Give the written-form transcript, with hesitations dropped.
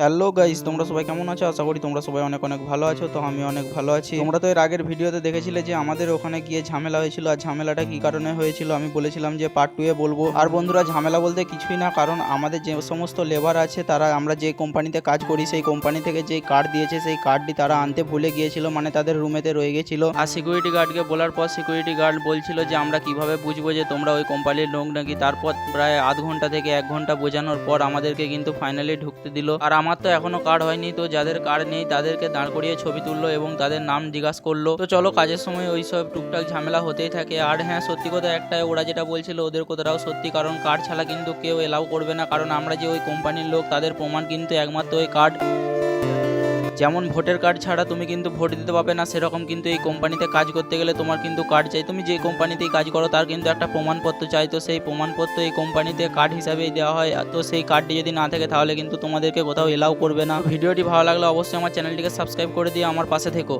Hello guys, তোমরা সবাই কেমন আছো? আশা করি তোমরা সবাই অনেক অনেক ভালো আছো। তো আমি অনেক ভালো আছি। তোমরা তো এর আগের ভিডিওতে দেখেছিলে যে আমাদের ওখানে গিয়ে ঝামেলা হয়েছিল। আর ঝামেলাটা কি কারণে হয়েছিল আমি বলেছিলাম যে পার্ট 2 এ বলবো। আর বন্ধুরা, ঝামেলা বলতে কিছুই না, কারণ আমাদের যে সমস্ত লেবার আছে তারা, আমরা যে কোম্পানিতে কাজ করি সেই কোম্পানি থেকে যে কার্ড দিয়েছে সেই কার্ডটি তারা আনতে ভুলে গিয়েছিল, মানে তাদের রুমেতে রয়ে গেছিল। আর সিকিউরিটি গার্ডকে বলার পর সিকিউরিটি গার্ড বলছিল যে আমরা কিভাবে বুঝবো যে তোমরা ওই কোম্পানির লোক নাকি। তারপর প্রায় আধ ঘন্টা থেকে 1 ঘন্টা বোঝানোর পর আমাদেরকে কিন্তু ফাইনালি ঢুকতে দিল। আর আমার তো এখনো কার্ড হয়নি, তো যাদের কার্ড নেই তাদেরকে দাঁড় করিয়ে ছবি তুললো এবং তাদের নাম জিজ্ঞাসা করলো। তো চলো, কাজের সময় ওই সব টুকটাক ঝামেলা হতেই থাকে। আর হ্যাঁ, সত্যি কথা একটাই, ওরা যেটা বলছিল ওদের কথাটাও সত্যি, কারণ কার্ড ছাড়া কিন্তু কেউ এলাও করবে না। কারণ আমরা যে ওই কোম্পানির লোক তাদের প্রমাণ কিন্তু একমাত্র ওই কার্ড। যেমন ভোটার কার্ড ছাড়া তুমি কিন্তু ভোট দিতে পারবে না, সেরকম কিন্তু এই কোম্পানিতে কাজ করতে গেলে তোমার কিন্তু কার্ড চাই। তুমি যে কোম্পানিতেই কাজ করো তার কিন্তু একটা প্রমাণপত্র চাই। তো সেই প্রমাণপত্র এই কোম্পানিতে কার্ড হিসাবেই দেওয়া হয়। তো সেই কার্ডটি যদি না থাকে তাহলে কিন্তু তোমাদেরকে কোথাও এলাও করবে না। ভিডিওটি ভালো লাগলে অবশ্যই আমার চ্যানেলটিকে সাবস্ক্রাইব করে দিয়ে আমার পাশে থেকো।